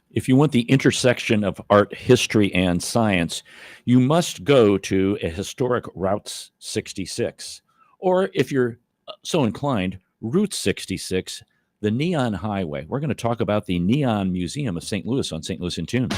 If you want the intersection of art, history, and science, you must go to a historic Route 66. Or if you're so inclined, Route 66, the Neon Highway. We're going to talk about the Neon Museum of St. Louis on St. Louis in Tune.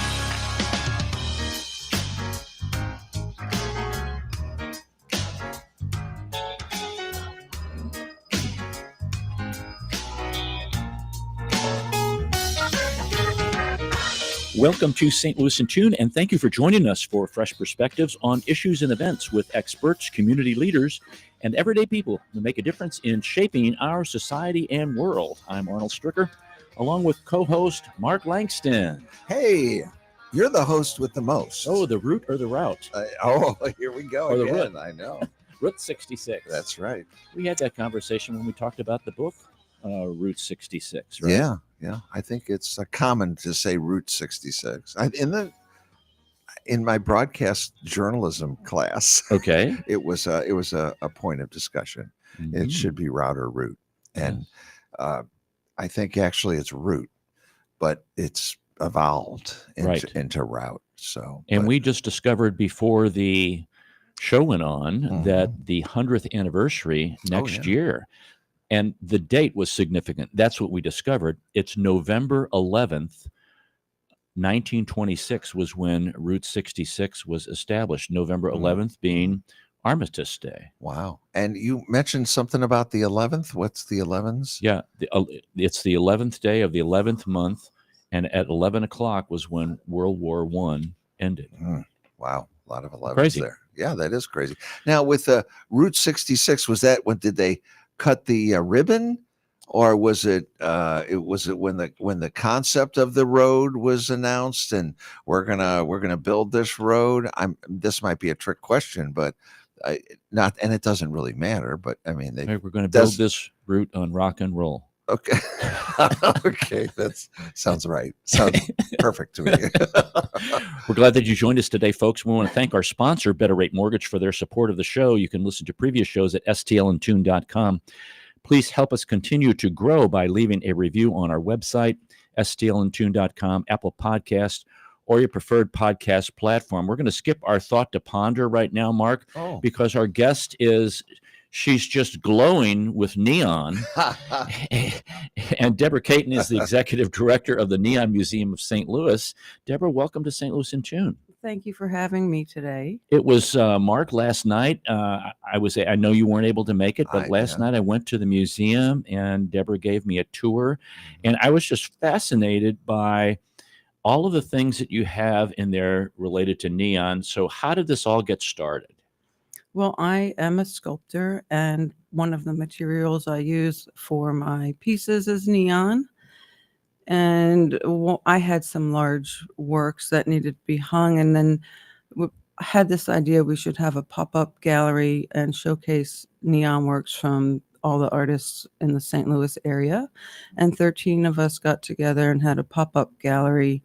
Welcome to St. Louis in Tune, and thank you for joining us for fresh perspectives on issues and events with experts, community leaders, and everyday people who make a difference in shaping our society and world. I'm Arnold Stricker, along with co-host Mark Langston. Hey, you're the host with the most. Oh, the route or the route? Here we go or again. The route. I know. Route 66. That's right. We had that conversation when we talked about the book, Route 66, right? Yeah. I think it's common to say Route 66. In my broadcast journalism class, okay, it was a point of discussion. Mm-hmm. It should be route or route, and I think actually it's route, but it's evolved into route. So, we just discovered before the show went on that the 100th anniversary next year. And the date was significant. That's what we discovered. It's November 11th, 1926 was when Route 66 was established. November 11th being Armistice Day. Wow. And you mentioned something about the 11th. What's the 11th? Yeah, it's the 11th day of the 11th month. And at 11 o'clock was when World War I ended. Wow. A lot of 11s there. Yeah, that is crazy. Now, with Route 66, was that when did they cut the ribbon, or was it when the concept of the road was announced and we're gonna build this road? This might be a trick question, but and it doesn't really matter. But I mean, we're going to build this route on rock and roll. Okay, okay, that sounds right. Sounds perfect to me. We're glad that you joined us today, folks. We want to thank our sponsor, Better Rate Mortgage, for their support of the show. You can listen to previous shows at stlintune.com. Please help us continue to grow by leaving a review on our website, stlintune.com, Apple Podcast, or your preferred podcast platform. We're going to skip our thought to ponder right now, Mark, because our guest she's just glowing with neon. And Deborah Caton is the executive director of the Neon Museum of St. Louis. Deborah, welcome to St. Louis in Tune. Thank you for having me today. It was Mark last night. I know you weren't able to make it, but last night I went to the museum and Deborah gave me a tour, and I was just fascinated by all of the things that you have in there related to neon. So how did this all get started? Well, I am a sculptor, and one of the materials I use for my pieces is neon. And I had some large works that needed to be hung, and then had this idea we should have a pop-up gallery and showcase neon works from all the artists in the St. Louis area. And 13 of us got together and had a pop-up gallery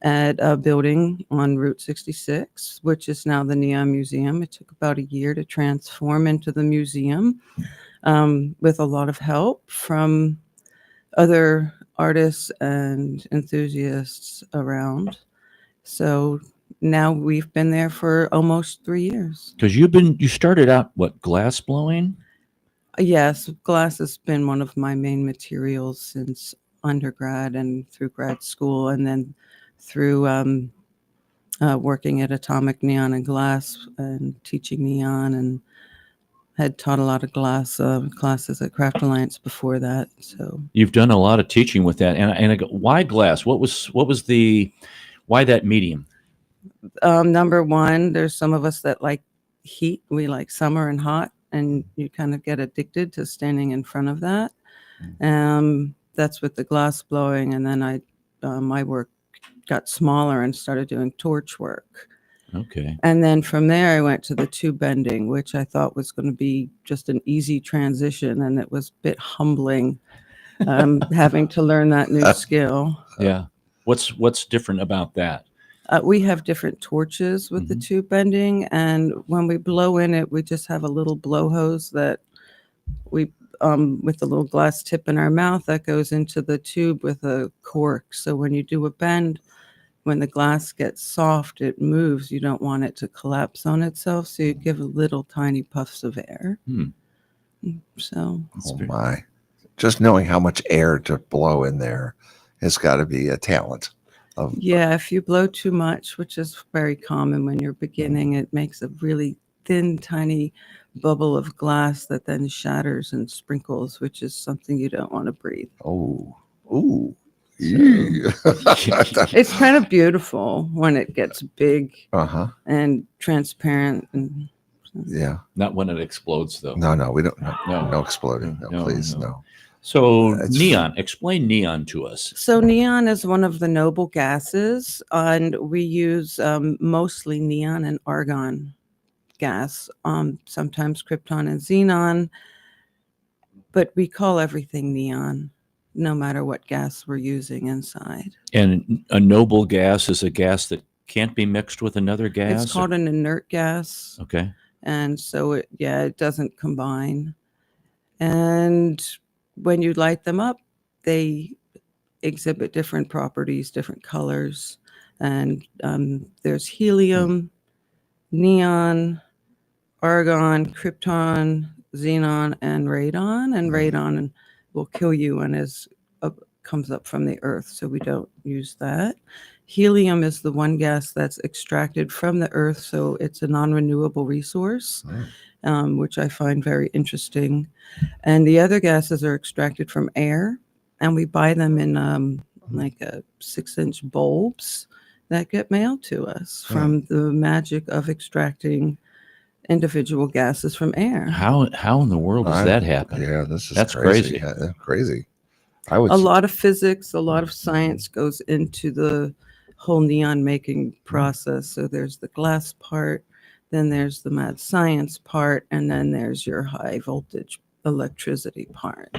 at a building on Route 66, which is now the Neon Museum. It took about a year to transform into the museum, with a lot of help from other artists and enthusiasts around. So now we've been there for almost 3 years. Because you started out, glass blowing? Yes, glass has been one of my main materials since undergrad and through grad school, and then through working at Atomic Neon and Glass and teaching neon, and had taught a lot of glass classes at Craft Alliance before that. So you've done a lot of teaching with that, and I go, why glass? Why that medium? Number one, there's some of us that like heat. We like summer and hot, and you kind of get addicted to standing in front of that. That's with the glass blowing, and then my work got smaller and started doing torch work. Okay. And then from there, I went to the tube bending, which I thought was going to be just an easy transition, and it was a bit humbling having to learn that new skill. Yeah. What's different about that? We have different torches with the tube bending, and when we blow in it, we just have a little blow hose that we with a little glass tip in our mouth that goes into the tube with a cork. So when you do a bend, when the glass gets soft, it moves. You don't want it to collapse on itself, so you give a little tiny puffs of air. So, Oh my! Just knowing how much air to blow in there has got to be a talent. Yeah, if you blow too much, which is very common when you're beginning, it makes a really thin, tiny bubble of glass that then shatters and sprinkles, which is something you don't want to breathe. Oh, ooh. It's kind of beautiful when it gets big and transparent. And yeah. Not when it explodes, though. No, we don't. No. No exploding. No, please, no. So neon, explain neon to us. So neon is one of the noble gases, and we use mostly neon and argon gas, sometimes krypton and xenon, but we call everything neon, no matter what gas we're using inside. And a noble gas is a gas that can't be mixed with another gas? It's called an inert gas. Okay. And so it doesn't combine. And when you light them up, they exhibit different properties, different colors. And there's helium, neon, argon, krypton, xenon, and radon. And radon will kill you when comes up from the earth, so we don't use that. Helium is the one gas that's extracted from the earth, so it's a non-renewable resource. Which I find very interesting. And the other gases are extracted from air, and we buy them in like a 6-inch bulbs that get mailed to us from the magic of extracting individual gases from air. How in the world does that happen? Yeah, that's crazy. Yeah, crazy. A lot of physics, a lot of science goes into the whole neon making process. So there's the glass part, then there's the mad science part, and then there's your high voltage electricity part.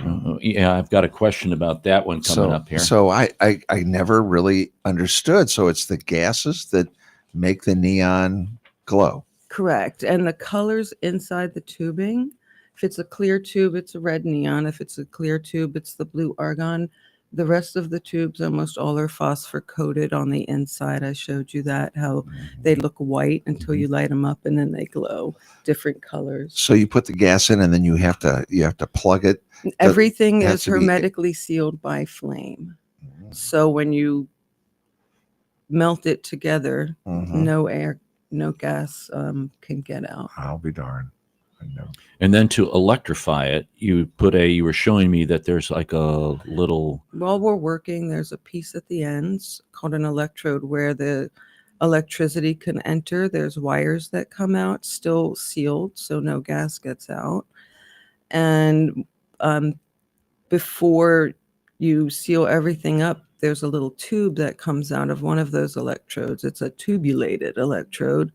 Yeah, I've got a question about that one coming up here. So I never really understood. So it's the gases that make the neon glow. Correct. And the colors inside the tubing, if it's a clear tube, it's a red neon. If it's a clear tube, it's the blue argon. The rest of the tubes, almost all are phosphor coated on the inside. I showed you that, how they look white until you light them up, and then they glow different colors. So you put the gas in, and then you have to plug it. Everything is hermetically sealed by flame. So when you melt it together, no air, no gas can get out. I'll be darned. I know. And then to electrify it, you were showing me that there's like a little. While we're working, there's a piece at the ends called an electrode where the electricity can enter. There's wires that come out, still sealed, so no gas gets out. And before you seal everything up, there's a little tube that comes out of one of those electrodes. It's a tubulated electrode,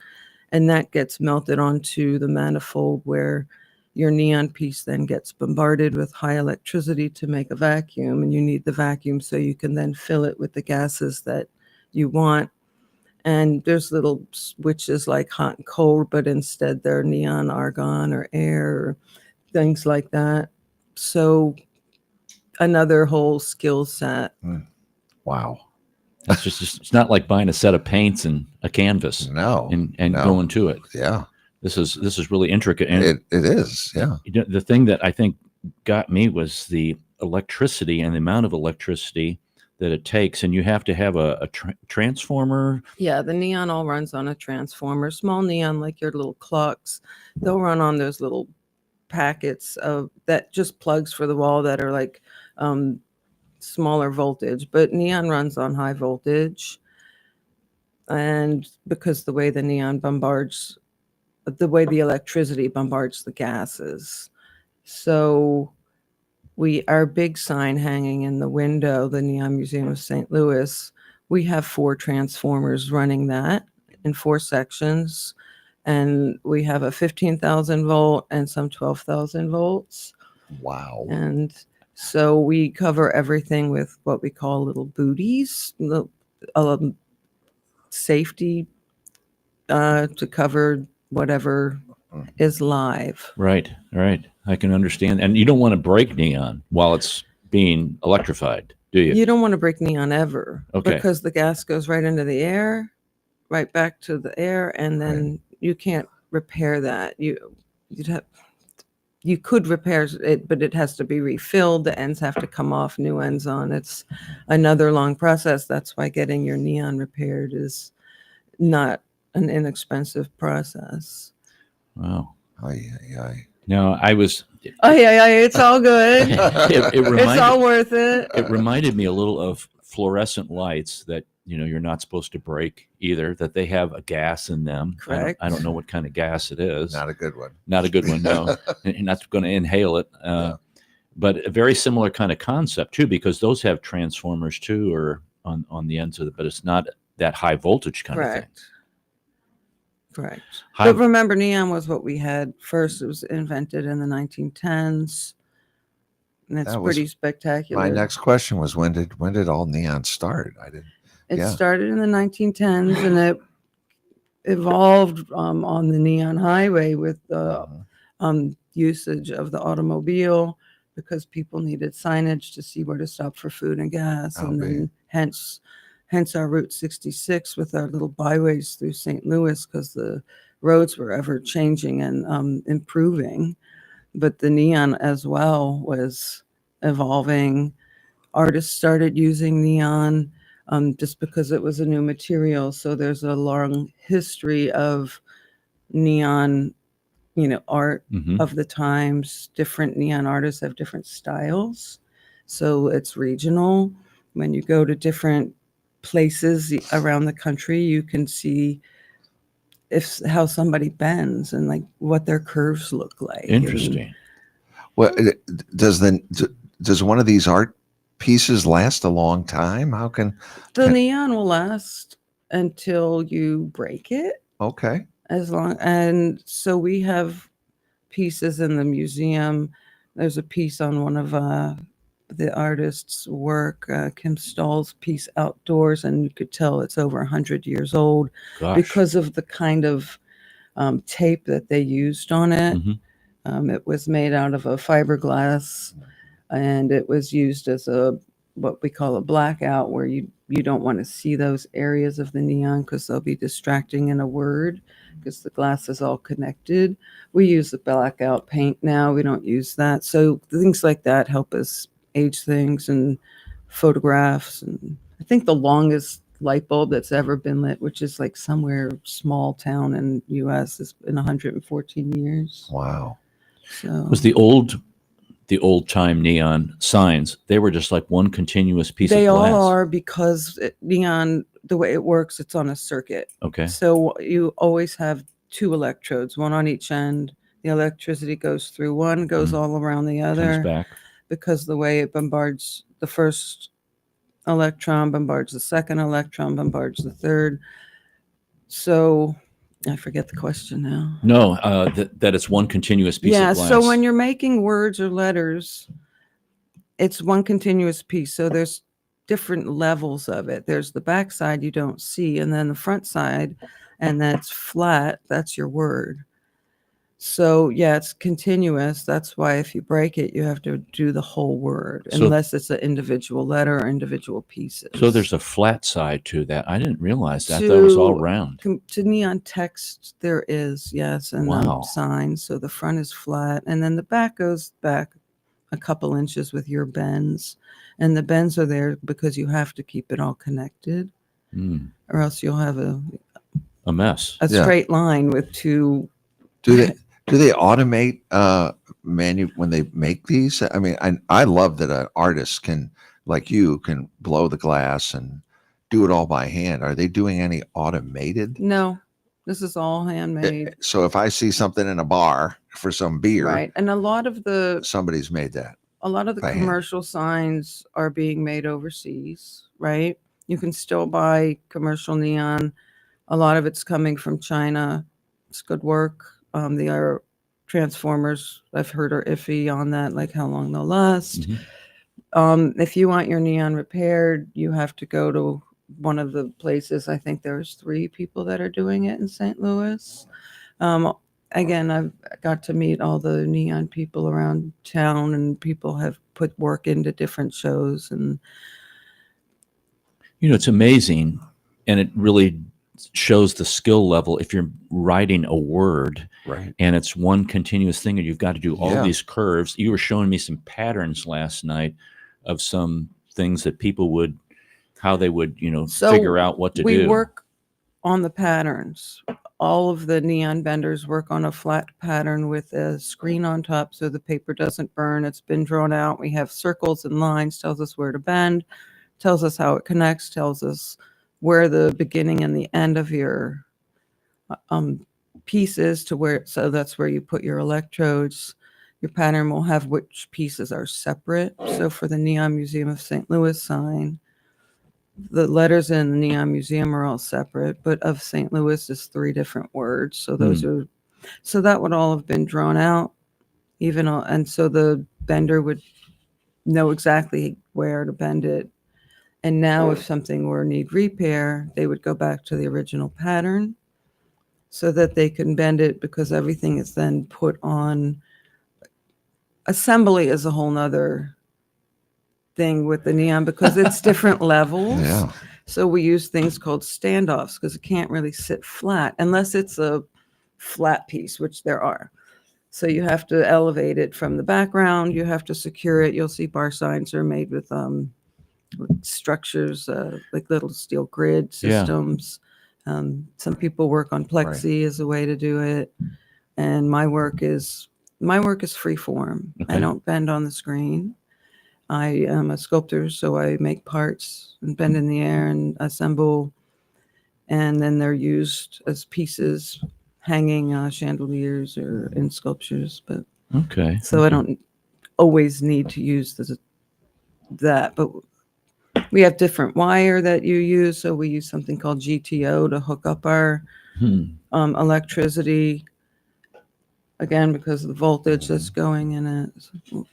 and that gets melted onto the manifold where your neon piece then gets bombarded with high electricity to make a vacuum, and you need the vacuum so you can then fill it with the gases that you want. And there's little switches like hot and cold, but instead they're neon, argon, or air, or things like that. So another whole skill set. Wow. It's just it's not like buying a set of paints and a canvas. No. And no. going to it. Yeah. This is really intricate. And it is. Yeah. The thing that I think got me was the electricity and the amount of electricity that it takes, and you have to have a transformer. Yeah, the neon all runs on a transformer. Small neon, like your little clocks, they'll run on those little packets of that just plugs for the wall that are like smaller voltage, but neon runs on high voltage. And because the way the neon bombards, the way the electricity bombards the gases. So our big sign hanging in the window, the Neon Museum of St. Louis, we have 4 transformers running that in 4 sections. And we have a 15,000 volt and some 12,000 volts. Wow. And so we cover everything with what we call little booties, safety to cover whatever is live. Right. I can understand. And you don't want to break neon while it's being electrified, do you? You don't want to break neon ever, Okay. because the gas goes right into the air, right back to the air, and then you can't repair that. You could repair it, but it has to be refilled. The ends have to come off, new ends on. It's another long process. That's why getting your neon repaired is not an inexpensive process. Wow. Aye. Now I was. Oh yeah, it's all good. It It's all worth it. It reminded me a little of fluorescent lights that you're not supposed to break either. That they have a gas in them. Correct. I don't know what kind of gas it is. Not a good one. Not a good one. No, and you're not going to inhale it. But a very similar kind of concept too, because those have transformers too, or on the ends of it. But it's not that high voltage kind of thing. Correct. High- But remember, neon was what we had first. It was invented in the 1910s. And it's That was pretty spectacular. My next question was when did all neon start? I didn't. It yeah. started in the 1910s, and it evolved on the neon highway with the usage of the automobile, because people needed signage to see where to stop for food and gas, and then hence our Route 66 with our little byways through St. Louis, because the roads were ever changing and improving. But the neon as well was evolving. Artists started using neon just because it was a new material. So there's a long history of neon, art of the times. Different neon artists have different styles. So it's regional. When you go to different places around the country, you can see how somebody bends and like what their curves look like. Interesting. Well, does one of these art pieces last a long time? How can the neon will last until you break it? Okay. And so we have pieces in the museum. There's a piece on one of the artist's work, Kim Stahl's piece, Outdoors, and you could tell it's over 100 years old. Gosh. Because of the kind of tape that they used on it. It was made out of a fiberglass, and it was used as what we call a blackout, where you don't want to see those areas of the neon because they'll be distracting in a word, because the glass is all connected. We use the blackout paint now. We don't use that. So things like that help us age things, and photographs. And I think the longest light bulb that's ever been lit, which is like somewhere small town in US, has been 114 years. Wow. So Was the old time neon signs, they were just like one continuous piece of they glass? all are, because neon, the way it works, it's on a circuit. Okay. So you always have two electrodes, one on each end. The electricity goes through one, goes all around the other. Comes back. Because the way it bombards the first electron, bombards the second electron, bombards the third. So I forget the question now. No, that it's one continuous piece of glass. So when you're making words or letters, it's one continuous piece. So there's different levels of it. There's the back side you don't see, and then the front side, and that's flat. That's your word. So yeah, it's continuous. That's why if you break it, you have to do the whole word, So- unless it's an individual letter or individual pieces. So there's a flat side to that. I didn't realize that. That was all round. To neon text, there is, yes, and Wow. signs. So the front is flat, and then the back goes back a couple inches with your bends, and the bends are there because you have to keep it all connected, or else you'll have a mess. Yeah. straight line with two. Do they automate when they make these? I mean, I love that an artist can, like you, can blow the glass and do it all by hand. Are they doing any automated? No, this is all handmade. So if I see something in a bar for some beer, Right, and a lot of the somebody's made that. by hand. commercial signs are being made overseas, right? You can still buy commercial neon. A lot of it's coming from China. It's good work. The other transformers I've heard are iffy on that, like how long they'll last. If you want your neon repaired, you have to go to one of the places. I think there's 3 people that are doing it in St. Louis. Um, Again, I've got to meet all the neon people around town, and people have put work into different shows. And It's amazing, and it really shows the skill level if you're writing a word Right. and it's one continuous thing and you've got to do all Yeah. these curves. You were showing me some patterns last night of some things that people would, how they would, So figure out what to we do. work on the patterns. All of the neon benders work on a flat pattern with a screen on top so the paper doesn't burn. It's been drawn out. We have circles and lines, tells us where to bend, tells us how it connects, tells us where the beginning and the end of your piece is, to where, so that's where you put your electrodes. Your pattern will have which pieces are separate. So for the Neon Museum of St. Louis sign, the letters in the Neon Museum are all separate, but of St. Louis is 3 different words. So those are, so that would all have been drawn out, and so the bender would know exactly where to bend it. And now if something were need repair, they would go back to the original pattern so that they can bend it, because everything is then put on. Assembly is a whole nother thing with the neon because it's different levels. Yeah. So we use things called standoffs because it can't really sit flat unless it's a flat piece, which there are. So you have to elevate it from the background. You have to secure it. You'll see bar signs are made with structures, like little steel grid systems. Some people work on plexi as a way to do it. And my work is free form. Okay. I don't bend on the screen. I am a sculptor, so I make parts and bend in the air and assemble, and then they're used as pieces, hanging chandeliers or in sculptures. But Okay. so I don't always need to use that, but we have different wire that you use. So we use something called GTO to hook up our electricity, again, because of the voltage that's going in it. So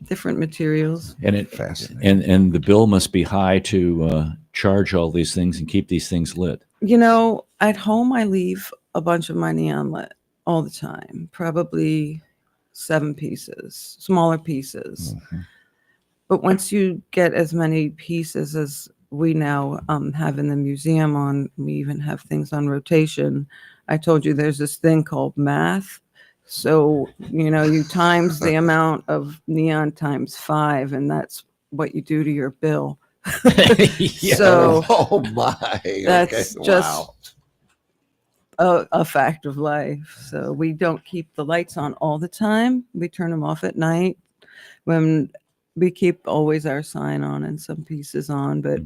different materials. And it Fascinating. and the bill must be high to charge all these things and keep these things lit. At home, I leave a bunch of my neon lit all the time, probably 7 pieces, smaller pieces. Mhm. But once you get as many pieces as we now have in the museum we even have things on rotation. I told you there's this thing called math. So, you times the amount of neon times 5, and that's what you do to your bill. Yeah. So oh my, that's okay. just Wow. a fact of life. So we don't keep the lights on all the time. We turn them off at night. When we keep always our sign on and some pieces on, but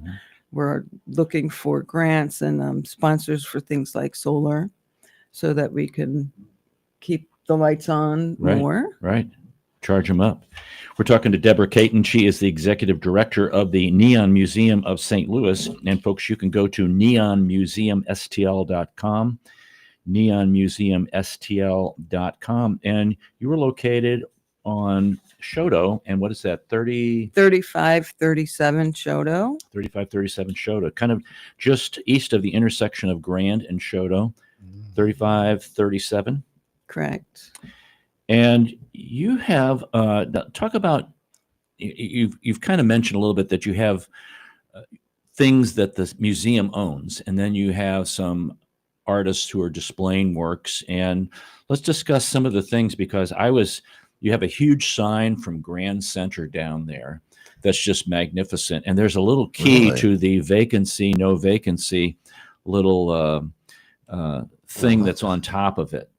we're looking for grants and sponsors for things like solar so that we can keep the lights on more. Right. Charge them up. We're talking to Deborah Caton. She is the executive director of the Neon Museum of St. Louis. And folks, you can go to neonmuseumstl.com, neonmuseumstl.com. And you were located on Shodo. And what is that? 3537 Shodo. 3537 Shodo, kind of just east of the intersection of Grand and Shodo, 3537. Correct. And you have talk about, you've kind of mentioned a little bit that you have things that the museum owns, and then you have some artists who are displaying works. And let's discuss some of the things, because you have a huge sign from Grand Center down there that's just magnificent, and there's a little key to the vacancy, no vacancy little thing that's on top of it.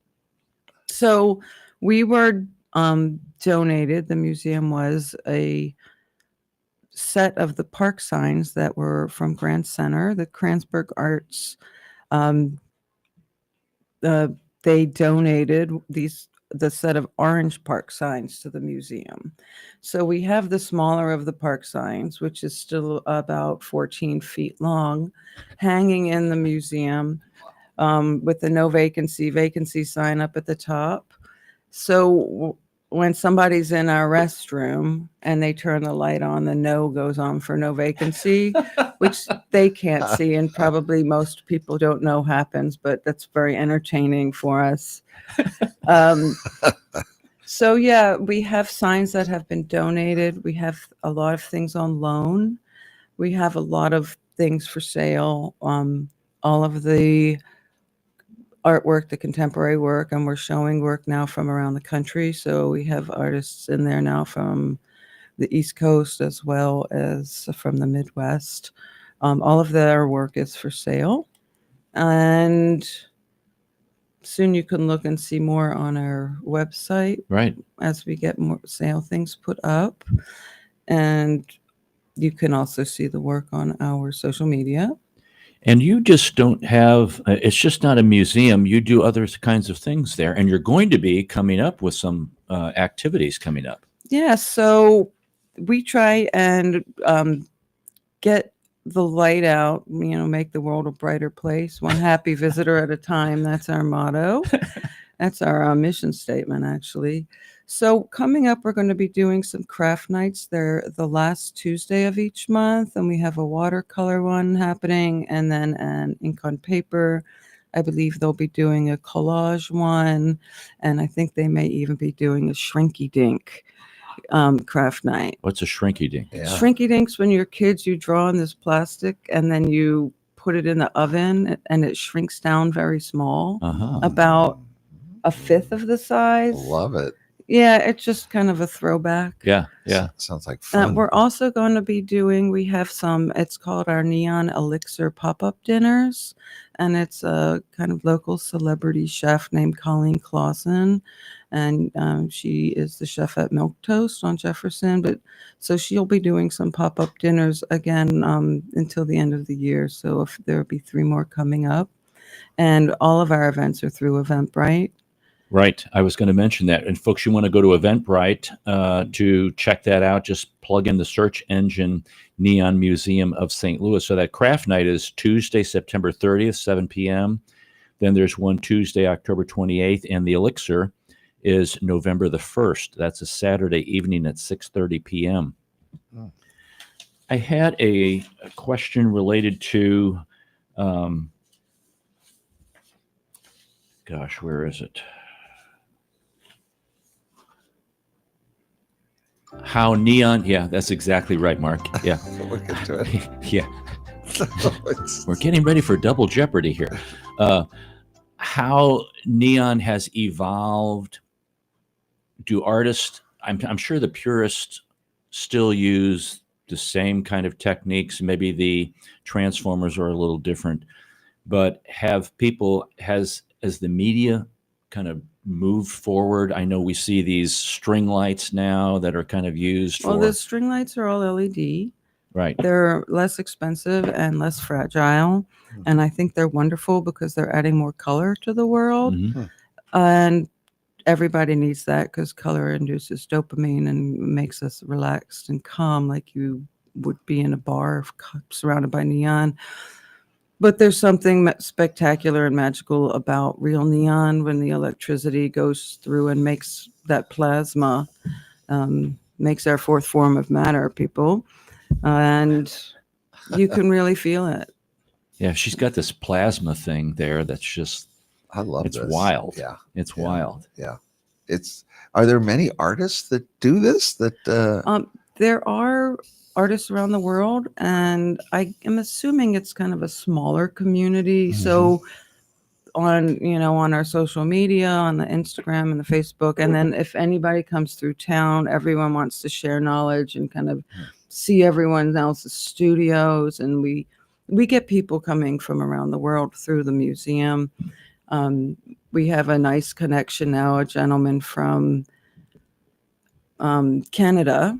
So we were donated, the museum was, a set of the park signs that were from Grand Center, the Kranzberg Arts. They donated the set of orange park signs to the museum. So we have the smaller of the park signs, which is still about 14 feet long, hanging in the museum with the no vacancy sign up at the top. So when somebody's in our restroom and they turn the light on, the no goes on for no vacancy, which they can't see, and probably most people don't know happens, but that's very entertaining for us. So yeah, we have signs that have been donated. We have a lot of things on loan. We have a lot of things for sale. All of the artwork, the contemporary work, and we're showing work now from around the country. So we have artists in there now from the East Coast as well as from the Midwest. All of their work is for sale. And soon you can look and see more on our website Right. as we get more sale things put up. And you can also see the work on our social media. And you just don't have, it's just not a museum. You do other kinds of things there. And you're going to be coming up with some activities coming up. Yeah, so we try and get the light out, make the world a brighter place, one happy visitor at a time. That's our motto. That's our mission statement, actually. So coming up, we're going to be doing some craft nights. They're the last Tuesday of each month, and we have a watercolor one happening, and then an ink on paper. I believe they'll be doing a collage one, and I think they may even be doing a shrinky dink craft night. What's a shrinky dink? Yeah. Shrinky dinks, when you're kids, you draw on this plastic and then you put it in the oven and it shrinks down very small, Uh-huh. about a fifth of the size. Love it. Yeah, it's just kind of a throwback. Yeah. Yeah. Sounds like fun. We're also going to be we have some, it's called our Neon Elixir pop-up dinners. And it's a kind of local celebrity chef named Colleen Clausen. And she is the chef at Milk Toast on Jefferson. But so she'll be doing some pop-up dinners again until the end of the year. So if there'll be 3 more coming up. And all of our events are through Eventbrite. Right. I was going to mention that. And folks, you want to go to Eventbrite to check that out. Just plug in the search engine Neon Museum of St. Louis. So that craft night is Tuesday, September 30th, 7 p.m. Then there's one Tuesday, October 28th. And the Elixir is November the 1st. That's a Saturday evening at 6:30 p.m. Oh. I had a question related to, gosh, where is it? How neon, yeah, that's exactly right, Mark. Yeah. We'll get to it. Yeah. We're getting ready for double jeopardy here. How neon has evolved. Do artists, I'm sure the purists still use the same kind of techniques. Maybe the transformers are a little different, but has the media kind of moved forward? I know we see these string lights now that are kind of used for. Well, the string lights are all LED. Right. They're less expensive and less fragile. And I think they're wonderful because they're adding more color to the world. Mhm. And everybody needs that because color induces dopamine and makes us relaxed and calm, like you would be in a bar surrounded by neon. But there's something spectacular and magical about real neon when the electricity goes through and makes that plasma, makes our fourth form of matter, people. And you can really feel it. Yeah, she's got this plasma thing there that's just, I love it's this. wild. Yeah. It's Yeah. wild. Yeah. Are there many artists that do this? There are artists around the world, and I am assuming it's kind of a smaller community. So on our social media, on the Instagram and the Facebook, and then if anybody comes through town, everyone wants to share knowledge and kind of see everyone else's studios. And we get people coming from around the world through the museum. We have a nice connection now, a gentleman from Canada,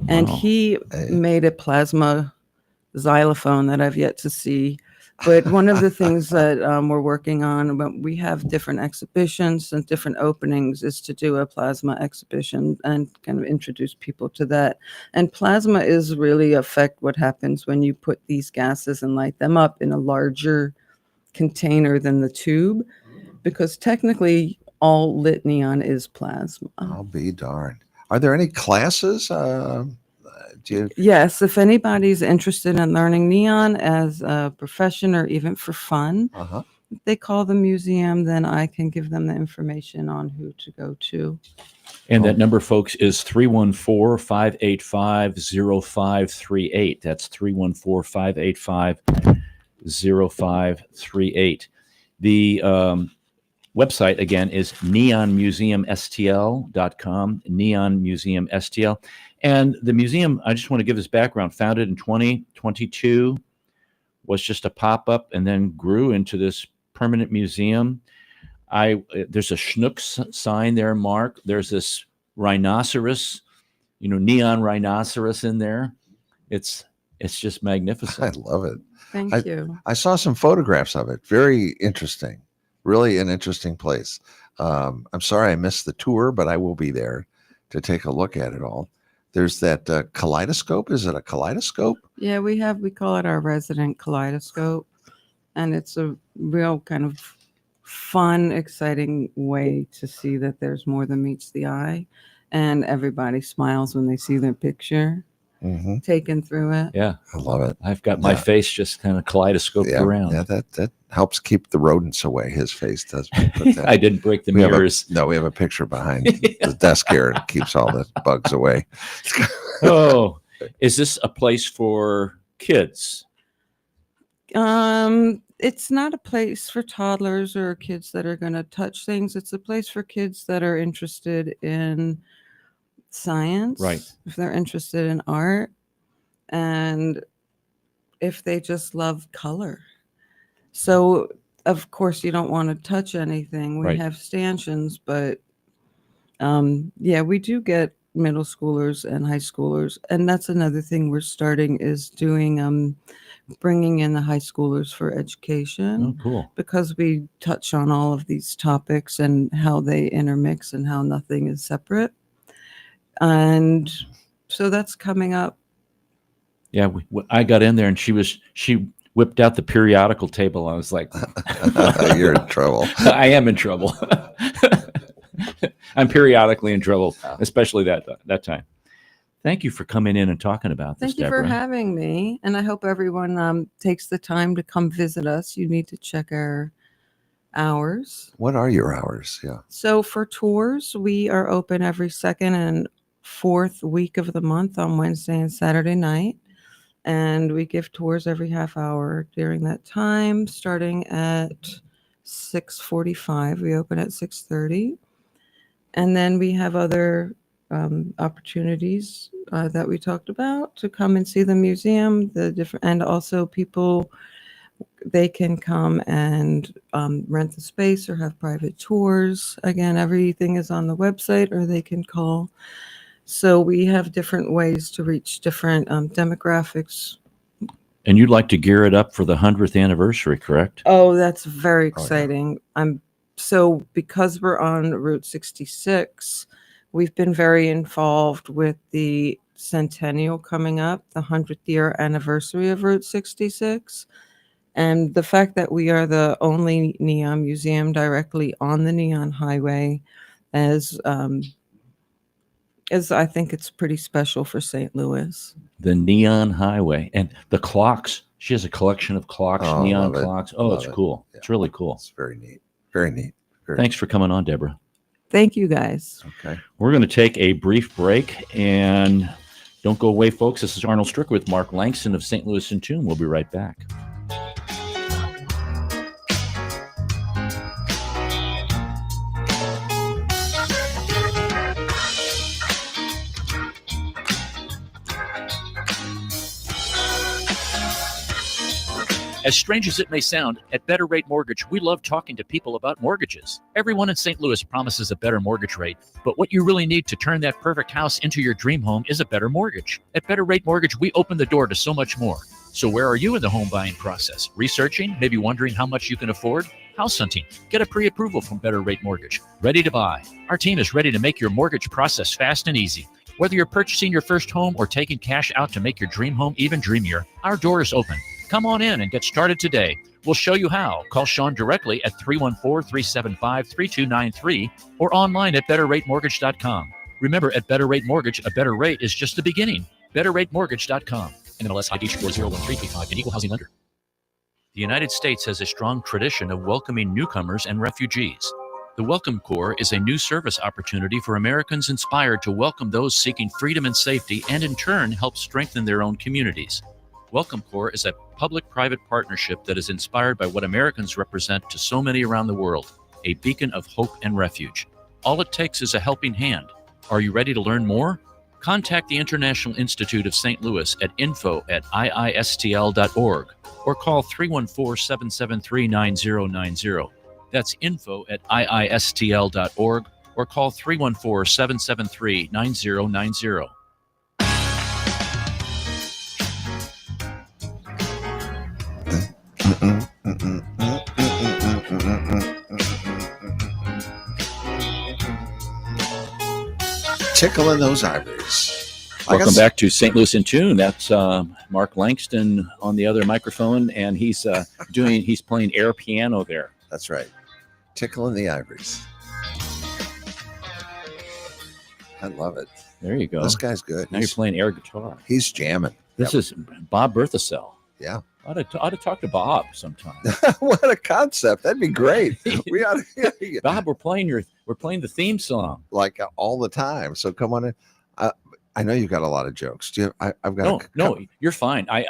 and Wow. he Hey. made a plasma xylophone that I've yet to see. But one of the things that we're working on, when we have different exhibitions and different openings, is to do a plasma exhibition and kind of introduce people to that. And plasma is really affect what happens when you put these gases and light them up in a larger container than the tube, because technically all lit neon is plasma. I'll be darned. Are there any classes? Do you, Yes, if anybody's interested in learning neon as a profession or even for fun, uh-huh. if they call the museum, then I can give them the information on who to go to. And that number, folks, is 314-585-0538. That's 314-585-0538. The website, again, is neonmuseumstl.com, neonmuseumstl. And the museum, I just want to give this background, founded in 2022, was just a pop-up and then grew into this permanent museum. There's a Schnucks sign there, Mark. There's this rhinoceros, neon rhinoceros in there. It's just magnificent. I love it. Thank you. I saw some photographs of it. Very interesting. Really an interesting place. I'm sorry I missed the tour, but I will be there to take a look at it all. There's that kaleidoscope. Is it a kaleidoscope? Yeah, we call it our resident kaleidoscope. And it's a real kind of fun, exciting way to see that there's more than meets the eye. And everybody smiles when they see their picture taken through it. Yeah. I love it. I've got my face just kind of kaleidoscoped around. Yeah, that helps keep the rodents away. His face does. I didn't break the mirrors. We have a picture behind the desk here. It keeps all the bugs away. Oh, is this a place for kids? It's not a place for toddlers or kids that are going to touch things. It's a place for kids that are interested in science, right? If they're interested in art, and if they just love color. So, of course, you don't want to touch anything. We have stanchions, but we do get middle schoolers and high schoolers, and that's another thing we're starting is doing bringing in the high schoolers for education. Oh, cool. Because we touch on all of these topics and how they intermix and how nothing is separate. And so that's coming up. Yeah, I got in there and she whipped out the periodical table. I was like, you're in trouble. I am in trouble. I'm periodically in trouble, especially that time. Thank you for coming in and talking about this, Thank you Deborah. for having me. And I hope everyone takes the time to come visit us. You need to check our hours. What are your hours? Yeah. So for tours, we are open every second and fourth week of the month on Wednesday and Saturday night. And we give tours every half hour during that time, starting at 6:45. We open at 6:30. And then we have other opportunities that we talked about to come and see the museum, and also people, they can come and rent the space or have private tours. Again, everything is on the website, or they can call. So we have different ways to reach different demographics. And you'd like to gear it up for the 100th anniversary, correct? Oh, that's very exciting. So because we're on Route 66, we've been very involved with the centennial coming up, the 100th year anniversary of Route 66. And the fact that we are the only neon museum directly on the Neon Highway is I think it's pretty special for St. Louis. The Neon Highway and the clocks. She has a collection of clocks, neon clocks. Oh, it's cool. Yeah. It's really cool. It's very neat. Very neat. Thanks for coming on, Deborah. Thank you, guys. Okay. We're going to take a brief break, and don't go away, folks. This is Arnold Stricker with Mark Langston of St. Louis in Tune. We'll be right back. As strange as it may sound, at Better Rate Mortgage, we love talking to people about mortgages. Everyone in St. Louis promises a better mortgage rate, but what you really need to turn that perfect house into your dream home is a better mortgage. At Better Rate Mortgage, we open the door to so much more. So where are you in the home buying process? Researching? Maybe wondering how much you can afford? House hunting? Get a pre-approval from Better Rate Mortgage. Ready to buy? Our team is ready to make your mortgage process fast and easy. Whether you're purchasing your first home or taking cash out to make your dream home even dreamier, our door is open. Come on in and get started today. We'll show you how. Call Sean directly at 314-375-3293 or online at betterratemortgage.com. Remember, at Better Rate Mortgage, a better rate is just the beginning. BetterRateMortgage.com. NMLS ID 401335, an equal housing lender. The United States has a strong tradition of welcoming newcomers and refugees. The Welcome Corps is a new service opportunity for Americans inspired to welcome those seeking freedom and safety and in turn help strengthen their own communities. Welcome Corps is a public-private partnership that is inspired by what Americans represent to so many around the world, a beacon of hope and refuge. All it takes is a helping hand. Are you ready to learn more? Contact the International Institute of St. Louis at info@iistl.org or call 314-773-9090. That's info@iistl.org or call 314-773-9090. Tickling those ivories. Welcome back to St. Louis in Tune. That's Mark Langston on the other microphone, and he's playing air piano there. That's right. Tickling the ivories. I love it. There you go. This guy's good. Now you're playing air guitar. He's jamming. This is Bob Berthasell. Yeah. I ought to talk to Bob sometime. What a concept. That'd be great. We ought to, Bob, we're playing the theme song. like all the time. So come on in. I know you've got a lot of jokes. Do you? I've got No, you're fine. I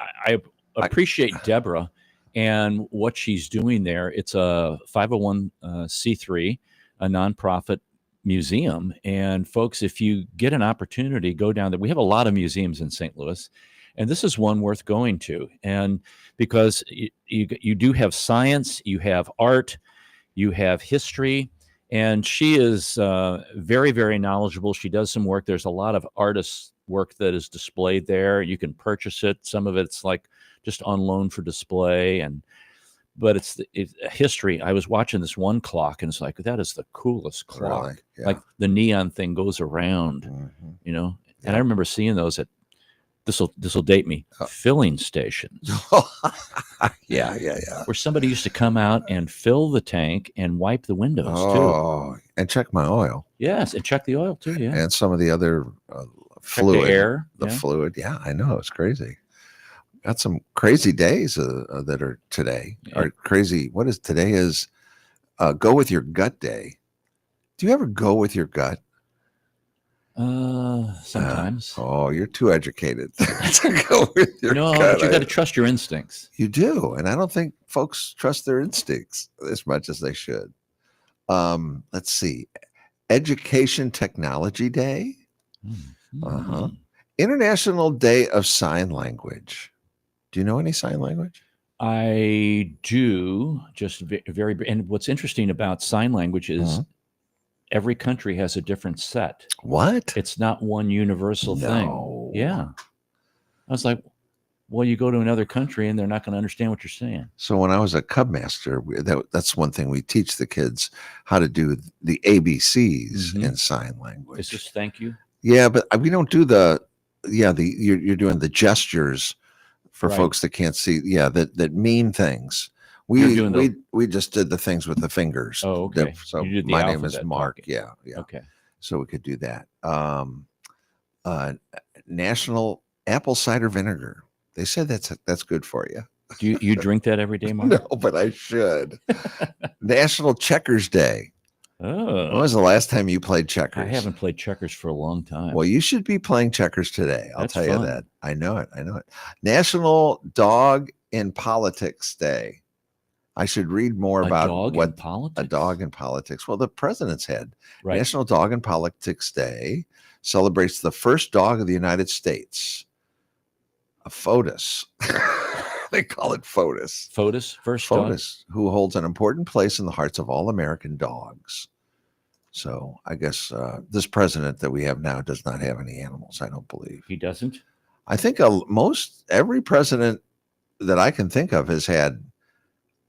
appreciate Deborah and what she's doing there. It's a 501c3, a nonprofit museum. And folks, if you get an opportunity, go down there. We have a lot of museums in St. Louis, and this is one worth going to. And because you do have science, you have art, you have history, and she is very, very knowledgeable. She does some work. There's a lot of artist work that is displayed there. You can purchase it. Some of it's like just on loan for display, but it's history. I was watching this one clock, and it's like, that is the coolest clock. Really? Yeah. Like the neon thing goes around, Mhm. And I remember seeing those at this will date me, filling stations. yeah. Where somebody used to come out and fill the tank and wipe the windows too. And check my oil. Yes, and check the oil too. Yeah, And some of the other check fluid. the air. Fluid. Yeah, I know. It's crazy. Got some crazy days that are today. Yeah. Or crazy. What is today is go with your gut day. Do you ever go with your gut? Sometimes. You're too educated to go with your No, gut. but you got to trust your instincts. You do. And I don't think folks trust their instincts as much as they should. Let's see. Education Technology Day. Mm-hmm. International Day of Sign Language. Do you know any sign language? I do. Just very. And what's interesting about sign language is every country has a different set. What? It's not one universal thing. Yeah. I was like, well, you go to another country and they're not going to understand what you're saying. So when I was a Cub Master, that's one thing we teach the kids, how to do the ABCs in sign language. It's just thank you. Yeah, but we don't do you're doing the gestures for folks that can't see. Yeah, that mean things. We just did the things with the fingers. Oh, okay. So You did the my name is alphabet Mark. talking. Yeah. Okay. So we could do that. National Apple Cider Vinegar. They said that's good for you. Do you drink that every day, Mark? No, but I should. National Checkers Day. Oh. When was the last time you played checkers? I haven't played checkers for a long time. Well, you should be playing checkers today. I'll That's tell fun. you that. I know it. National Dog in Politics Day. I should read more about what politics? a dog in politics. Well, the president's head. Right. National Dog in Politics Day celebrates the first dog of the United States, a FOTUS. They call it FOTUS. FOTUS, first dog. FOTUS, who holds an important place in the hearts of all American dogs. So I guess this president that we have now does not have any animals, I don't believe. He doesn't? I think every president that I can think of has had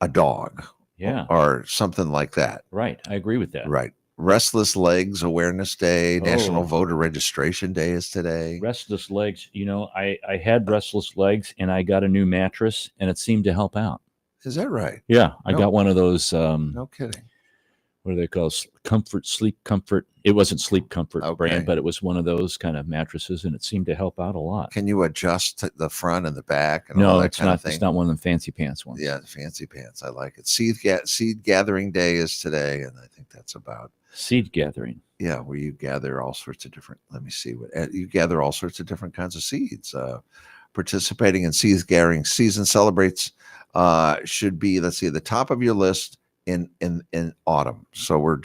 a dog. Yeah. Or something like that. Right. I agree with that. Right. Restless Legs Awareness Day. National Oh. Voter Registration Day is today. Restless legs. I had restless legs, and I got a new mattress, and it seemed to help out. Is that right? Yeah, I No. got one of those. No kidding. What do they call sleep comfort? It wasn't Sleep Comfort Okay. brand, but it was one of those kind of mattresses, and it seemed to help out a lot. Can you adjust the front and the back and all No, that it's kind not. of thing? It's not one of them fancy pants ones. Yeah, the fancy pants. I like it. Seed Gathering Day is today, and I think that's about Seed gathering. where you gather all sorts of different. Let me see what you gather all sorts of different kinds of seeds. Participating in seed gathering season celebrates should be, let's see, the top of your list in autumn. So we're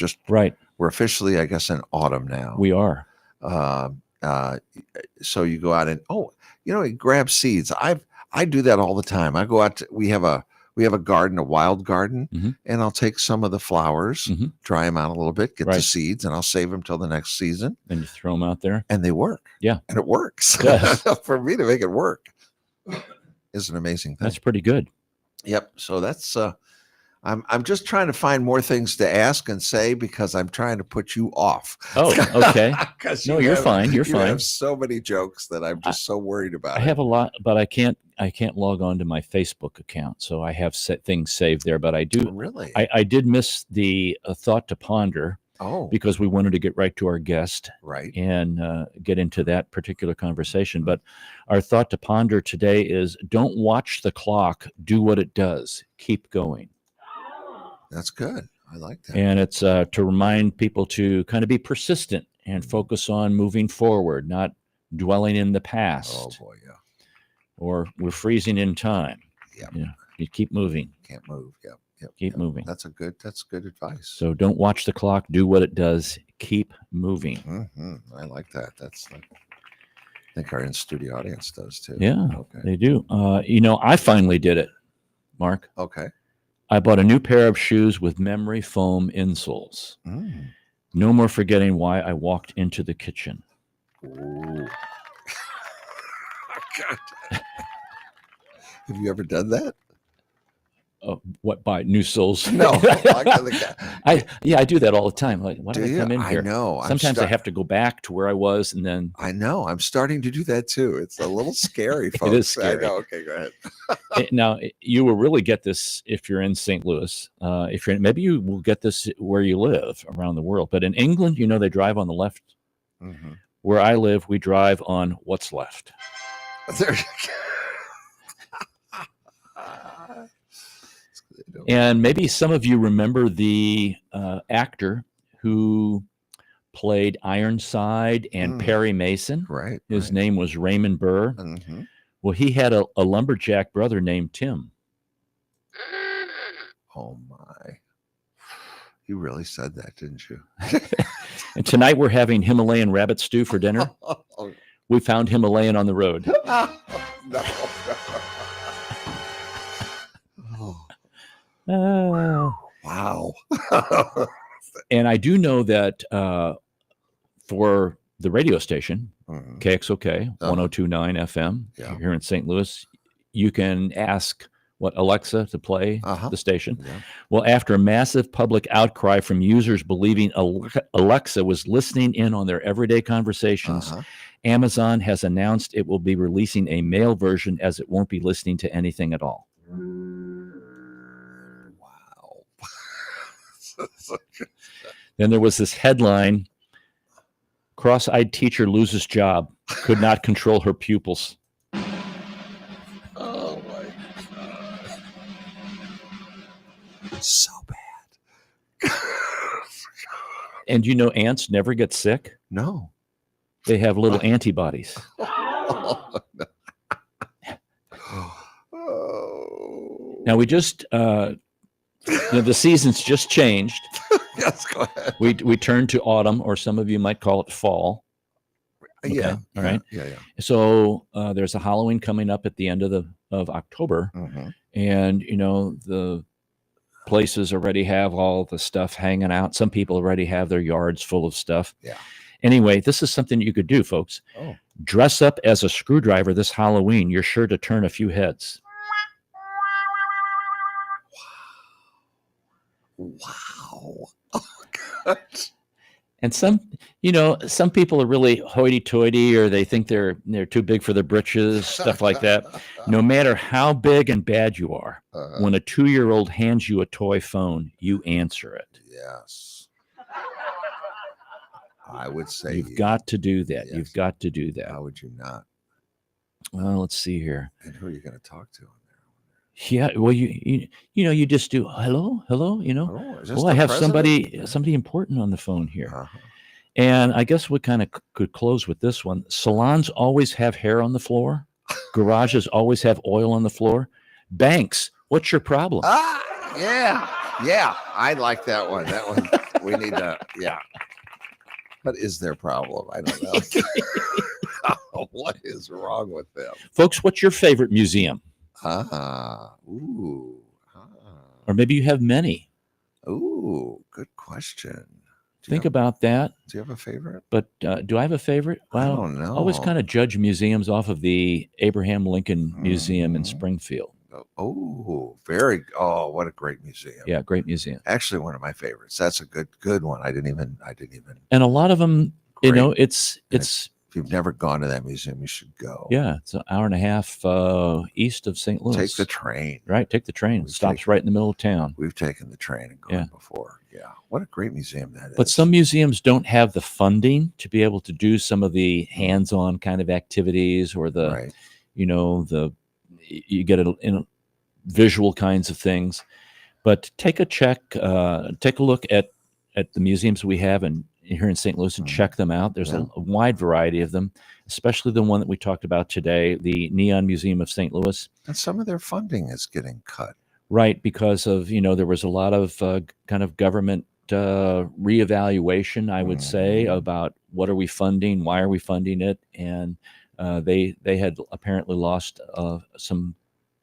officially, I guess, in autumn now. We are. So you go out and grab seeds. I do that all the time. I go out we have a garden, a wild garden, Mhm. and I'll take some of the flowers, Mhm. dry them out a little bit, get the Right. seeds, and I'll save them till the next season. And you throw them out there. And they work. Yeah. And it works. It does. For me to make it work is an amazing thing. That's pretty good. Yep. So that's I'm just trying to find more things to ask and say because I'm trying to put you off. Oh, okay. 'Cause No, you you're have- fine. You're you fine. have so many jokes that I'm just so worried about. I have a lot, but I can't log on to my Facebook account, so I have set things saved there. But I do. Really? I did miss the thought to ponder Oh, because we wanted to get right to our guest right. and get into that particular conversation. But our thought to ponder today is: don't watch the clock. Do what it does. Keep going. That's good. I like that. And it's to remind people to kind of be persistent and focus on moving forward, not dwelling in the past. Oh boy, yeah. Or we're freezing in time. Yep. Yeah, you keep moving. Can't move. Yep. Keep moving. That's good advice. So don't watch the clock. Do what it does. Keep moving. I like that. I think our in-studio audience does too. Yeah, Okay. they do. I finally did it, Mark. Okay. I bought a new pair of shoes with memory foam insoles. Mm. No more forgetting why I walked into the kitchen. Ooh. God. Have you ever done that? What, buy new soles? No. I do that all the time. Like, why Do did I you? come in here? I know. Sometimes I have to go back to where I was, and then I know. I'm starting to do that too. It's a little scary, folks. is scary. I know. Okay, go ahead. Now you will really get this if you're in St. Louis. If you're maybe you will get this where you live around the world. But in England, they drive on the left. Mm-hmm. Where I live, we drive on what's left. There you go. And maybe some of you remember the actor who played Ironside and Perry Mason. Right. His name was Raymond Burr. Mm-hmm. Well, he had a lumberjack brother named Tim. Oh my. You really said that, didn't you? And tonight we're having Himalayan rabbit stew for dinner. We found Himalayan on the road. No. Oh. Wow. And I do know that for the radio station, Mhm. KXOK 1029 FM Yeah. here in St. Louis, you can ask Alexa to play the station. Yeah. Well, after a massive public outcry from users believing Alexa was listening in on their everyday conversations, Amazon has announced it will be releasing a male version as it won't be listening to anything at all. Wow. Then there was this headline: cross-eyed teacher loses job, could not control her pupils. Oh my God. So bad. And ants never get sick. No. They have little antibodies. Oh. Now we just the seasons just changed. Yes, go ahead. We turned to autumn, or some of you might call it fall. Yeah. All right. Yeah. So there's a Halloween coming up at the end of October, Mm-hmm. and the places already have all the stuff hanging out. Some people already have their yards full of stuff. Yeah. Anyway, this is something you could do, folks. Oh. Dress up as a screwdriver this Halloween. You're sure to turn a few heads. Wow. Oh, God. And some people are really hoity-toity, or they think they're too big for their britches, stuff like that. No matter how big and bad you are, when a 2-year-old hands you a toy phone, you answer it. Yes. I would say You've got to do that. Yes. You've got to do that. How would you not? Well, let's see here. And who are you going to talk to? Yeah, well, you just do hello, Oh, Well, I have somebody important on the phone here. Uh-huh. And I guess we kind of could close with this one. Salons always have hair on the floor. Garages always have oil on the floor. Banks, what's your problem? Yeah. I like that one. That one, we need to, yeah. What is their problem? I don't know. What is wrong with them? Folks, what's your favorite museum? Ooh. Or maybe you have many. Ooh, good question. Think about that. Do you have a favorite? But do I have a favorite? Well, I don't know. always kind of judge museums off of the Abraham Lincoln Museum in Springfield. Oh, what a great museum. Yeah, great museum. Actually, one of my favorites. That's a good one. I didn't even. And a lot of them, Great. it's If you've never gone to that museum, you should go. yeah, it's an hour and a half east of St. Louis. Take the train. Right, take the train. It stops right in the middle of town. We've taken the train and gone before. Yeah, what a great museum that is. But some museums don't have the funding to be able to do some of the hands-on kind of activities, or the, right. You get it in visual kinds of things. But take a look at the museums we have here in St. Louis and check them out. There's a wide variety of them, especially the one that we talked about today, the Neon Museum of St. Louis. And some of their funding is getting cut. Right, because of, there was a lot of kind of government reevaluation, I would say, about what are we funding, why are we funding it, and they had apparently lost some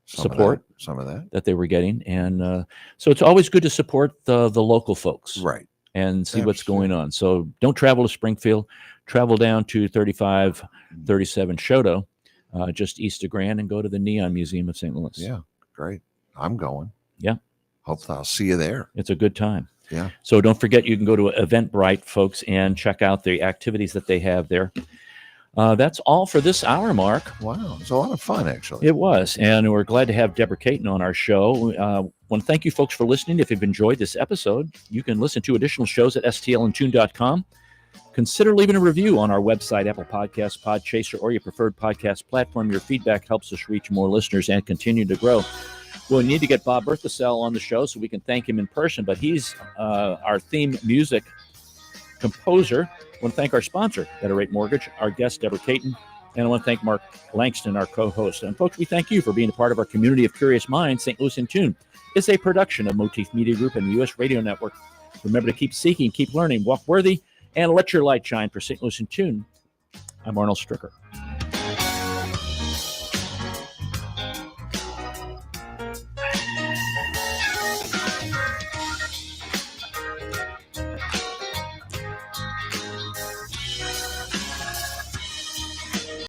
support, some of that they were getting, and so it's always good to support the local folks, right, and see what's going on. So don't travel to Springfield, travel down to 3537 Choteau, just east of Grand, and go to the Neon Museum of St. Louis. Yeah, great. I'm going. Yeah. Hope I'll see you there. It's a good time. Yeah. So don't forget, you can go to Eventbrite, folks, and check out the activities that they have there. That's all for this hour, Mark. Wow. It was a lot of fun, actually. It was. And we're glad to have Deborah Caton on our show. Want to thank you folks for listening. If you've enjoyed this episode, you can listen to additional shows at stlntune.com. Consider leaving a review on our website, Apple Podcasts, Podchaser, or your preferred podcast platform. Your feedback helps us reach more listeners and continue to grow. We'll need to get Bob Berthasell on the show so we can thank him in person, but he's our theme music composer. I want to thank our sponsor, Better Rate Mortgage, our guest, Deborah Caton, and I want to thank Mark Langston, our co-host. And folks, we thank you for being a part of our community of curious minds. St. Louis in Tune is a production of Motif Media Group and the U.S. Radio Network. Remember to keep seeking, keep learning, walk worthy, and let your light shine. For St. Louis in Tune, I'm Arnold Stricker.